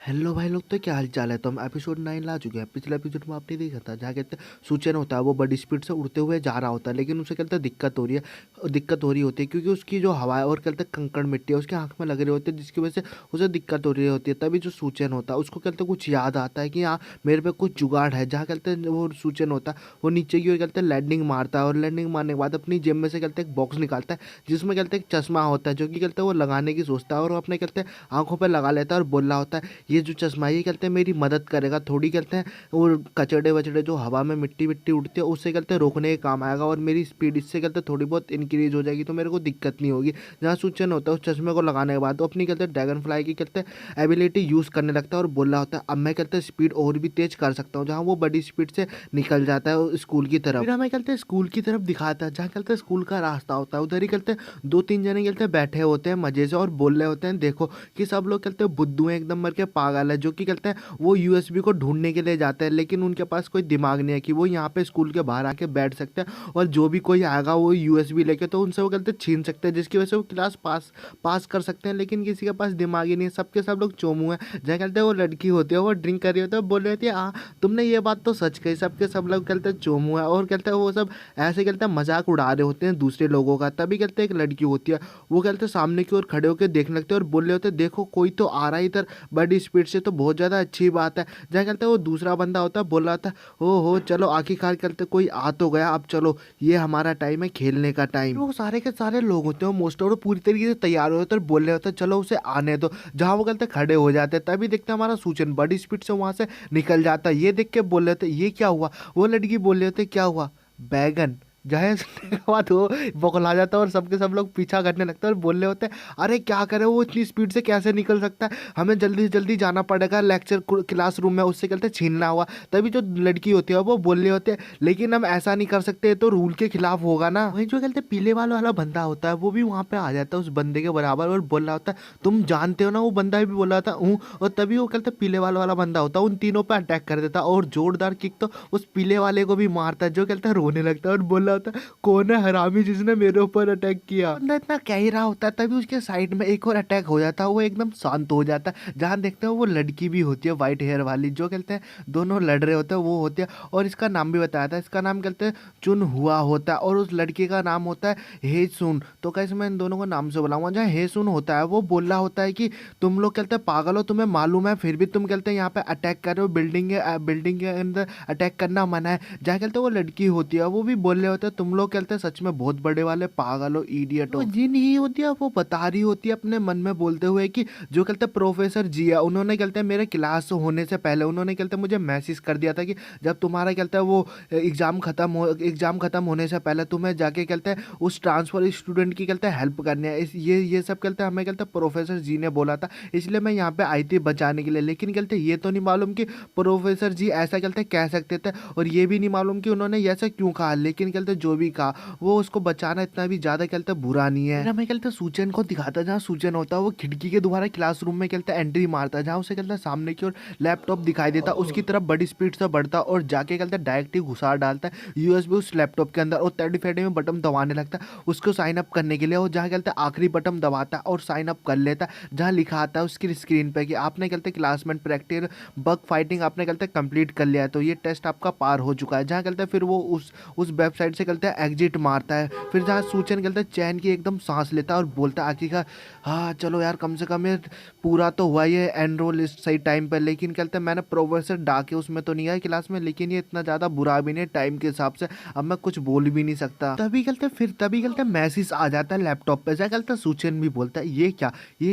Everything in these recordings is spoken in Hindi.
हेलो भाई लोग, तो क्या हाल चाल है। तो हम एपिसोड 9 ला चुके हैं। पिछले एपिसोड में आपने देखा था जहाँ कहते हैं सूचन होता है वो बड़ी स्पीड से उड़ते हुए जा रहा होता है, लेकिन उसे कहते हैं दिक्कत हो रही होती है क्योंकि उसकी जो हवा है और कहते हैं कंकड़ मिट्टी है उसके आंख में लग रहे होते हैं, जिसकी वजह से उसे दिक्कत हो रही होती है। तभी जो सूचन होता है उसको कहते हैं कुछ याद आता है कि हाँ मेरे पे कुछ जुगाड़ है। जहाँ कहते हैं वो सूचन होता है वो नीचे की ओर कहते हैं लैंडिंग मारता है और लैंडिंग मारने के बाद अपनी जेब में से कहते हैं एक बॉक्स निकालता है जिसमें कहते हैं एक चश्मा होता है, जो कि कहते हैं वो लगाने की सोचता है और वो अपने कहते हैं आंखों पर लगा लेता है और बोल रहा होता है ये जो चश्मा है ये कहते हैं मेरी मदद करेगा थोड़ी, कहते हैं और कचड़े वचड़े जो हवा में मिट्टी विट्टी उड़ती है उससे कहते हैं रोकने के काम आएगा और मेरी स्पीड इससे कहते हैं थोड़ी बहुत इंक्रीज हो जाएगी तो मेरे को दिक्कत नहीं होगी। जहाँ सूचन होता है उस चश्मे को लगाने के बाद वो अपनी कहते हैं ड्रैगन फ्लाई की कहते हैं एबिलिटी यूज़ करने लगता है और बोल रहा होता है अब मैं कहते हैं स्पीड और भी तेज कर सकता हूँ। जहाँ वो बड़ी स्पीड से निकल जाता है स्कूल की तरफ। फिर हमें कहते हैं स्कूल की तरफ दिखाता है जहाँ कहते हैं स्कूल का रास्ता होता है, उधर ही कहते हैं दो तीन जने कहते हैं बैठे होते हैं मजे से और बोल रहे होते हैं देखो कि सब लोग कहते हैं बुद्धू हैं, एकदम मर के पागल है, जो कि कहते हैं वो यूएसबी को ढूंढने के लिए जाते हैं लेकिन उनके पास कोई दिमाग नहीं है कि वो यहाँ पे स्कूल के बाहर आके बैठ सकते हैं और जो भी कोई आएगा वो यूएसबी लेके तो उनसे वो कहते हैं छीन सकते हैं, जिसकी वजह से वो क्लास पास पास कर सकते हैं। लेकिन किसी के पास दिमाग ही नहीं है, सबके सब लोग चोमू हैं। जहाँ कहते हैं वो लड़की होती है वो ड्रिंक कर रही होती है, बोल रही होती है हाँ तुमने ये बात तो सच कही, सबके सब लोग कहते हैं चोमू है और कहते हैं वो सब ऐसे कहते हैं मजाक उड़ा रहे होते हैं दूसरे लोगों का। तभी कहते हैं एक लड़की होती है वो कहते हैं सामने की ओर खड़े होकर देखने लगते हैं और बोल रहे होते हैं देखो कोई तो आ रहा है इधर बड़ी स्पीड से, तो बहुत ज़्यादा अच्छी बात है। जहाँ कहते हैं वो दूसरा बंदा होता है बोल रहा था ओ हो चलो आखिरकार कहते कोई आ तो गया, अब चलो ये हमारा टाइम है खेलने का टाइम। वो सारे के सारे लोग होते हैं मोस्ट और पूरी तरीके से तैयार होते हैं और बोल रहे होते हैं चलो उसे आने दो। जहाँ वो कहते खड़े हो जाते हैं तभी देखते हैं हमारा सूचन बड़ी स्पीड से वहां से निकल जाता है। ये देख के बोल रहे थे ये क्या हुआ, वो लड़की बोल रहे थे क्या हुआ बैगन। जहाँ सुनने के बाद वो बौखला जाता है और सबके सब लोग पीछा करने लगते हैं और बोल रहे होते हैं अरे क्या करे वो इतनी स्पीड से कैसे निकल सकता है, हमें जल्दी से जल्दी जाना पड़ेगा लेक्चर क्लासरूम में, उससे कहते छीनना हुआ। तभी जो लड़की होती है वो बोल रहे होते हैं लेकिन हम ऐसा नहीं कर सकते, तो रूल के खिलाफ होगा ना। वही जो कहते पीले वाला वाला बंदा होता है वो भी वहाँ पे आ जाता है उस बंदे के बराबर और बोल रहा होता है तुम जानते हो ना, वो बंदा भी बोल रहा था हूँ। और तभी वो कहते पीले वाला वाला बंदा होता है उन तीनों पे अटैक कर देता और जोरदार किक तो उस पीले वाले को भी मारता है, जो कहता है रोने लगता है और बोल रहा होता है कौन है हरामी जिसने मेरे ऊपर अटैक किया। बंदा इतना कह ही रहा होता है तभी उसके साइड में एक और अटैक हो जाता है, वो एकदम शांत हो जाता है। जहाँ देखते हैं वो लड़की भी होती है व्हाइट हेयर वाली, जो कहते हैं दोनों लड़ रहे होते हैं वो होती है और इसका नाम भी बताया था, इसका नाम कहते हैं चुन हुआ होता है और उस लड़के का नाम होता है हे सुन। तो कैसे मैं इन दोनों को नाम से बुलाऊंगा। जहाँ हे सुन होता है वो बोल रहा होता है कि तुम लोग कहते हैं पागल हो, तुम्हें मालूम है फिर भी तुम कहते हैं यहाँ पे अटैक कर रहे हो, बिल्डिंग के अंदर अटैक करना मना है। जहाँ कहते हैं वो लड़की होती है वो भी बोल रहे होते हैं तुम लोग कहते हैं सच में बहुत बड़े वाले पागल हो इडियट हो। जिन ही होती है वो बता रही होती है अपने मन में बोलते हुए कि जो कहते हैं प्रोफेसर जी है उन्होंने कहते हैं मेरे क्लास होने से पहले उन्होंने कहते हैं मुझे मैसेज कर दिया था कि जब तुम्हारा कहते हैं वो एग्जाम खत्म होने से पहले तुम्हें जाके कहते हैं उस ट्रांसफर स्टूडेंट की कहते हैं हेल्प करनी है। ये सब कहते हैं हमें कहते हैं प्रोफेसर जी ने बोला था, इसलिए मैं यहाँ पे आई थी बचाने के लिए। लेकिन कहते हैं ये तो नहीं मालूम कि प्रोफेसर जी ऐसा कहते हैं कह सकते थे और ये भी नहीं मालूम कि उन्होंने ऐसा क्यों कहा। लेकिन कहते जो भी कहा वो उसको बचाना इतना भी ज्यादा कहते बुरा नहीं है। हमें कहते सूचन को दिखाता है जहाँ सूचन होता है वो खिड़की के द्वारा क्लासरूम में कहते एंट्री मारता है, जहाँ उसे कहते सामने की ओर लैपटॉप दिखाई देता है, उसकी तरफ बड़ी स्पीड से बढ़ता और जाके कहते डायरेक्ट ही घुसा डालता है यूएसबी उस लैपटॉप के अंदर और 35 में बटन दबाने लगता है उसको साइन अप करने के लिए। और जहाँ कहते आखिरी बटन दबाता है और साइन अप कर लेता है, जहाँ लिखा आता है उसकी स्क्रीन पे कि आपने कहते क्लासमेट प्रैक्टिकल बग फाइटिंग आपने कहते कंप्लीट कर लिया है, तो ये टेस्ट आपका पार हो चुका है। जहाँ कहते फिर वो उस वेबसाइट से कहते हैं एग्जिट मारता है। फिर जहाँ सूचन कहते हैं चैन की एकदम सांस लेता है और बोलता है आखिरकार हाँ चलो यार कम से कम ये पूरा तो हुआ ये एनरोल इस सही टाइम पर। लेकिन कहते हैं मैंने प्रोफेसर डाके उसमें तो नहीं आया क्लास में, लेकिन ये इतना ज़्यादा बुरा भी नहीं टाइम के हिसाब से, अब मैं कुछ बोल भी नहीं सकता। तभी कहते हैं मैसेज आ जाता है लैपटॉप पे। जहाँ कहते हैं सूचन भी बोलता है ये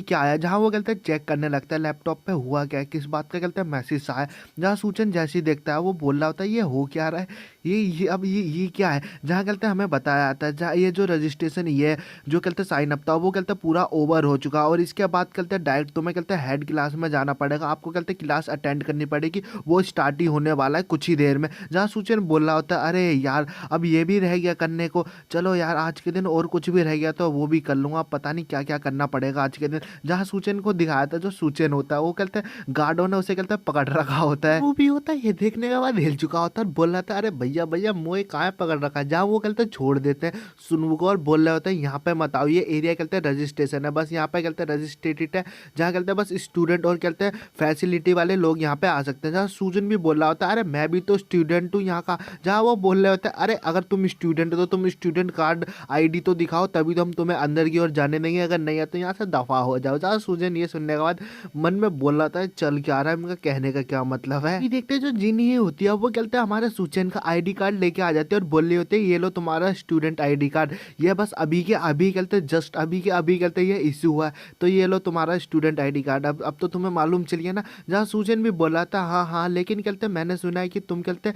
क्या आया। जहाँ वो कहते हैं चेक करने लगता है लैपटॉप पे हुआ क्या है, किस बात का कहते हैं मैसेज आया। जहाँ सूचन जैसे ही देखता है वो बोल रहा होता है ये हो क्या रहा है, ये क्या है। जहाँ कहते हैं हमें बताया जाता है जहाँ ये जो रजिस्ट्रेशन ये जो कहते हैं साइन अप था वो कहते हैं पूरा ओवर हो चुका और इसके बाद कहते हैं डायरेक्ट तुम्हें कहते हैं हेड क्लास में जाना पड़ेगा, आपको कहते हैं क्लास अटेंड करनी पड़ेगी, वो स्टार्ट ही होने वाला है कुछ ही देर में। जहाँ सूचन बोल रहा होता है अरे यार अब ये भी रह गया करने को, चलो यार आज के दिन और कुछ भी रह गया तो वो भी कर लूँगा, पता नहीं क्या क्या करना पड़ेगा आज के दिन। जहाँ सूचन को दिखाया था जो सूचन होता है वो कहते हैं गार्डों ने उसे कहते हैं पकड़ रखा होता है, वो भी होता है ये देखने के बाद हिल चुका होता है और बोल रहा था अरे भैया भैया भैया मोए कहाँ पकड़ रखा है, जहाँ वो कहते हैं छोड़ देते हैं सुनवू को और बोल रहे होते हैं यहाँ पे मत आओ, ये एरिया कहते हैं रजिस्ट्रेशन है, बस यहाँ पे कहते हैं रजिस्ट्रेटेड है, जहाँ कहते हैं बस स्टूडेंट और कहते हैं फैसिलिटी वाले लोग यहाँ पे आ सकते हैं। जहाँ सूजन भी बोल रहा होता है अरे मैं भी तो स्टूडेंट हूँ यहाँ का, जहाँ वो बोल रहे होते हैं अरे अगर तुम स्टूडेंट हो तो तुम स्टूडेंट कार्ड आईडी तो दिखाओ तभी तो हम तुम्हें अंदर की ओर जाने देंगे, अगर नहीं है तो यहाँ से दफा हो जाओ। जहाँ सूजन ये सुनने के बाद मन में बोल रहा था चल क्या रहा है, इनका कहने का क्या मतलब है। ये देखते हैं जो जिनी होती है वो कहते हैं हमारे सूचन का आईडी कार्ड लेके आ जाते हैं और बोल रहे होते हैं ये लो तुम्हारा स्टूडेंट आईडी कार्ड, ये बस अभी के अभी कहते हैं जस्ट अभी के अभी कहते हैं ये इशू हुआ है, तो ये लो तुम्हारा स्टूडेंट आईडी कार्ड। अब तो तुम्हें मालूम चल गया ना। जहाँ सूजन भी बोला था हाँ हाँ लेकिन कहते मैंने सुना है कि तुम कहते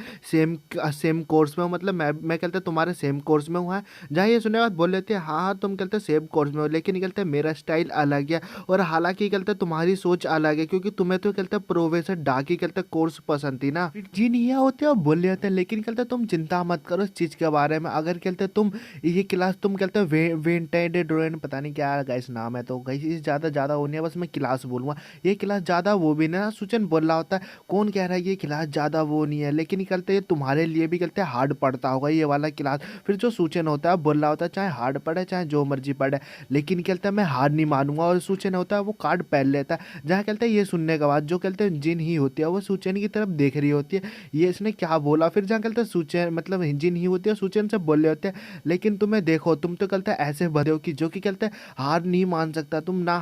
सेम कोर्स में हो, मतलब मैं कहते तुम्हारे सेम कोर्स में हुआ है। जहाँ ये सुनने के बाद बोल लेते हैं हाँ हाँ तुम कहते सेम कोर्स में हो, लेकिन कहते मेरा स्टाइल अलग है और हालांकि कहते तुम्हारी सोच अलग है क्योंकि तुम्हें तो कहते प्रोफेसर डाकी कहते कोर्स पसंद थी ना। जी नहीं होते और बोल रहे होते हैं लेकिन कहते तुम चिंता मत करो इस चीज़ के बारे में, अगर कहते तुम ये क्लास तुम कहते वेंटेड ड्रोन पता नहीं क्या गाइस नाम है, तो गाइस ज़्यादा वो नहीं है, बस मैं क्लास बोलूँगा ये क्लास ज़्यादा वो भी ना। सूचन बोल रहा होता है कौन कह रहा है ये क्लास ज़्यादा वो नहीं है, लेकिन कहते हैं तुम्हारे लिए भी कहते हैं हार्ड पड़ता होगा ये वाला क्लास। फिर जो सूचन होता है बोल रहा होता है चाहे हार्ड पड़े चाहे जो मर्जी पड़े, लेकिन कहते हैं मैं हार नहीं मानूंगा, और सूचन होता है वो कार्ड पहन लेता है। जहाँ कहते हैं ये सुनने के बाद जो कहते हैं जिन ही होती है वो सूचन की तरफ देख रही होती है ये इसने क्या बोला। फिर जहाँ कहते हैं सूचन मतलब जिन ही होती है सूचन से बोल रहे होते हैं लेकिन तुम्हें देखो तुम तो कहते हैं ऐसे बंदे हो कि जो कि कहते हैं हार नहीं मान सकता, तुम ना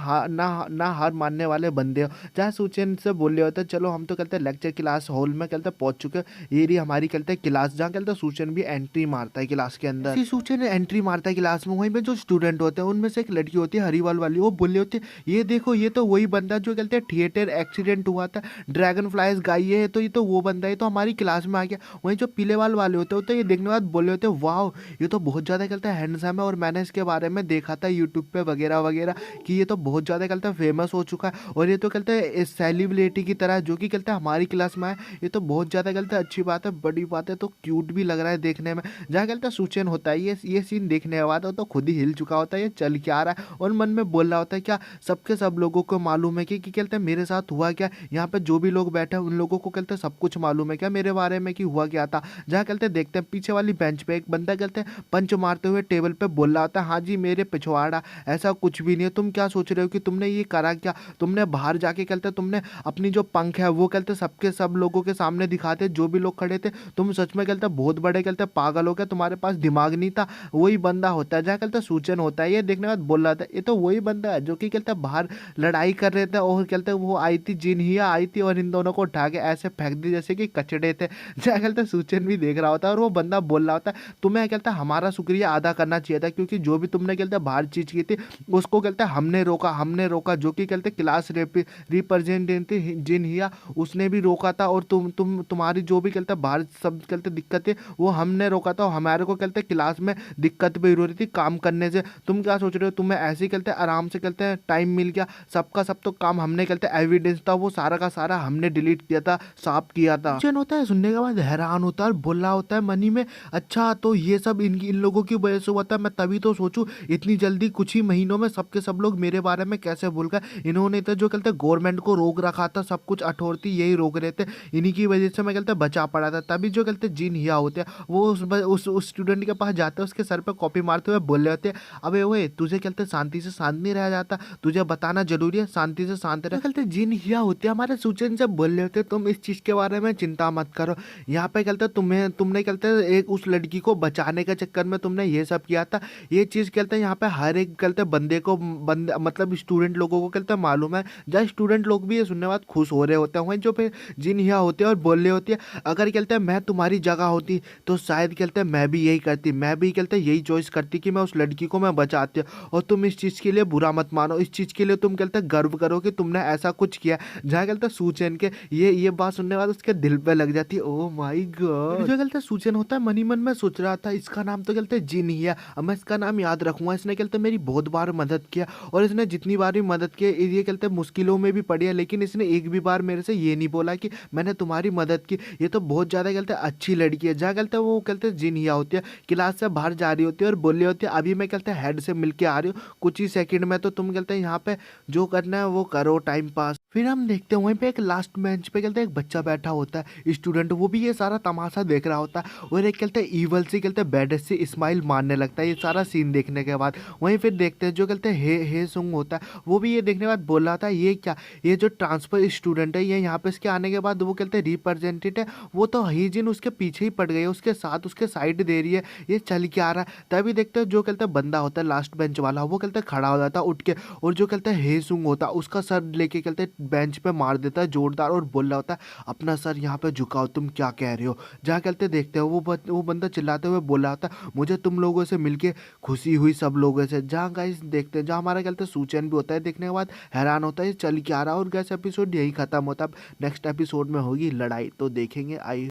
हार मानने वाले बंदे हो। जहाँ सूचन से बोल रहे होते हैं चलो हम तो कहते हैं लेक्चर क्लास हॉल में कहते हैं पहुंच चुके, ये रही हमारी कहते हैं क्लास। जहाँ कहते हैं सूचन भी एंट्री मारता है क्लास के अंदर। सूचन एंट्री मारता है क्लास में, वहीं पे जो स्टूडेंट होते हैं उनमें से एक लड़की होती है हरीवाल वाली, वो बोल रही होती है ये देखो ये तो वही बंदा जो कहते हैं थिएटर एक्सीडेंट हुआ था ड्रैगन फ्लाइज गाई है, तो ये तो वो बंदा है तो हमारी क्लास में आ गया। वहीं जो पीले वाले होते हैं तो ये देखने के बाद बोल रहे होते हैं वाह ये तो बहुत ज़्यादा कहते हैं हैंडसम है, और मैंने इसके बारे में देखा था यूट्यूब पे वगैरह वगैरह कि ये तो बहुत ज़्यादा कहते हैं फेमस हो चुका है, और ये तो कहते हैं सेलिब्रिटी की तरह जो कि कहते हैं हमारी क्लास में आए, ये तो बहुत ज़्यादा कहते हैं अच्छी बात है बड़ी बात है, तो क्यूट भी लग रहा है देखने में। जहाँ कहते हैं सूचन होता है ये सीन देखने के बाद तो खुद ही हिल चुका होता है ये चल क्या रहा है, और मन में बोल रहा होता है क्या सबके सब लोगों को मालूम है कि कहते हैं मेरे साथ हुआ क्या, यहाँ पे जो भी लोग बैठे हैं उन लोगों को कहते हैं सब कुछ मालूम है क्या मेरे बारे में कि हुआ क्या था। जहाँ कहते हैं देखते हैं पीछे वाली बेंच पे एक बंदा कहते हैं पंच मारते हुए टेबल पे बोल रहा होता है हाँ जी मेरे पिछवाड़ा ऐसा कुछ भी नहीं है, तुम क्या सोच रहे हो कि तुमने ये करा क्या, तुमने बाहर जाके कहते तुमने अपनी जो पंख है वो कहते सबके सब लोगों के सामने दिखाते जो भी लोग खड़े थे, तुम सच में कहते बहुत बड़े कहते पागल हो गए, तुम्हारे पास दिमाग नहीं था। वही बंदा होता है जहाँ कहते सूचन होता है ये देखने के बाद बोल रहा था ये तो वही बंदा है जो कि कहते बाहर लड़ाई कर रहे थे, और कहते वो आई थी जिनहिया आई थी और इन दोनों को उठा के ऐसे फेंक दी जैसे कि कचड़े थे। जहाँ कहते सूचन भी देख रहा होता है और वो बंदा बोल रहा होता है तुम्हें कहता हमारा शुक्रिया अदा करना चाहिए था क्योंकि जो भी तुमने कहते बाहर चीज की थी उसको कहते हमने रोका जो कि कहते क्लास रिप्रेजेंटेटिव जिनहिया उसने भी रोका था, और तुम्हारी जो भी कहते बाहर सब कहते दिक्कत है वो हमने रोका था, हमारे को कहते क्लास में दिक्कत भी हो रही थी काम करने से। तुम क्या सोच रहे हो तुम्हें ऐसे ही कहते आराम से कहते हैं टाइम मिल गया, सबका सब तो काम हमने कहते एविडेंस था वो सारा का सारा हमने डिलीट किया था साफ किया था। होता है सुनने के बाद हैरान होता है और बोल रहा होता है मनी में अच्छा तो ये सब इन लोगों की वजह से हुआ था, मैं तभी तो सोचूं इतनी जल्दी कुछ ही महीनों में सबके सब लोग मेरे बारे में कैसे भूल गए, इन्होंने तो जो कहते गवर्नमेंट को रोक रखा था सब कुछ अथॉरिटी यही रोक रहे थे, इन्हीं की वजह से मैं कहते बचा पड़ा था। तभी जो कहते जिनहिया होते हैं वो उस स्टूडेंट के पास जाते हैं उसके सर पर कॉपी मारते हुए बोल रहे होते हैं अबे ओए तुझे कहते शांति से शांत नहीं रह जाता, तुझे बताना जरूरी है शांति से शांत रह। कहते जिनहिया होते हैं हमारे सूचन से बोल रहे होते तुम इस चीज के बारे में चिंता मत करो, यहाँ पे कहते तुमने कहते एक उस लड़की को बचाने के चक्कर में तुमने ये सब किया था, ये चीज कहते हैं यहाँ पे हर एक कहते बंदे को मतलब स्टूडेंट लोगों को कहते मालूम है। जब स्टूडेंट लोग भी ये सुनने बाद खुश हो रहे होते हैं जो फिर जिनहिया होते हैं और बोल रहे होती है अगर कहते हैं मैं तुम्हारी जगह होती तो शायद कहते हैं मैं भी यही करती, मैं भी कहते हैं यही चॉइस करती कि मैं उस लड़की को मैं बचाती, और तुम इस चीज के लिए बुरा मत मानो, इस चीज के लिए तुम कहते गर्व करो कि तुमने ऐसा कुछ किया। जहाँ कहते सूचन के ये बात सुनने बाद उसके दिल पे लग जाती है ओ माय गॉड। जो कहते सूचन होता है मनी मन में सोच रहा था इसका नाम तो कहते जिनहिया, अब मैं इसका नाम याद रखूंगा, इसने कहते मेरी बहुत बार मदद किया और इसने जितनी बार भी मदद की ये कहते मुश्किलों में भी पड़ी है, लेकिन इसने एक भी बार मेरे से ये नहीं बोला कि मैंने तुम्हारी मदद की, ये तो बहुत ज्यादा कहते अच्छी लड़की है। जहाँ कहते वो कहते जिनहिया होती है क्लास से बाहर जा रही होती है और बोल रही होती है अभी मैं कहते हेड से मिल के आ रही हूँ कुछ ही सेकंड में, तो तुम कहते यहाँ पे जो करना है वो करो टाइम पास। फिर हम देखते हैं वहीं पे एक लास्ट बेंच पे कहते हैं एक बच्चा बैठा होता है स्टूडेंट, वो भी ये सारा तमाशा देख रहा होता है और एक कहते हैं ईवल सी कहते हैं बैड से स्माइल मारने लगता है ये सारा सीन देखने के बाद। वहीं फिर देखते हैं जो कहते हैं हे सुंग होता है, वो भी ये देखने के बाद बोल रहा था ये क्या, ये जो ट्रांसफर स्टूडेंट है ये यहाँ पे इसके आने के बाद वो कहते हैं रिप्रेजेंटेटिव है, वो तो ही जिन उसके पीछे ही पड़ गई है, उसके साथ उसके साइड दे रही है, ये चल के आ रहा है। तभी देखते हैं जो कहते हैं बंदा होता है लास्ट बेंच वाला, वो कहते हैं खड़ा हो जाता है उठ के, और जो कहते हैं हे सुंग होता है उसका सर लेके कहते हैं बेंच पे मार देता है जोरदार और बोल रहा होता है अपना सर यहाँ पे झुकाओ, तुम क्या कह रहे हो। जहाँ कहते देखते हो वो बंदा चिल्लाते हुए बोल रहा होता है मुझे तुम लोगों से मिलके खुशी हुई सब लोगों से। जहाँ गाइस देखते हैं जहाँ हमारा कहते हैं सूचन भी होता है, देखने के बाद हैरान होता है ये चल क्या रहा है, और गैस एपिसोड यही खत्म होता है। अब नेक्स्ट एपिसोड में होगी लड़ाई, तो देखेंगे। आई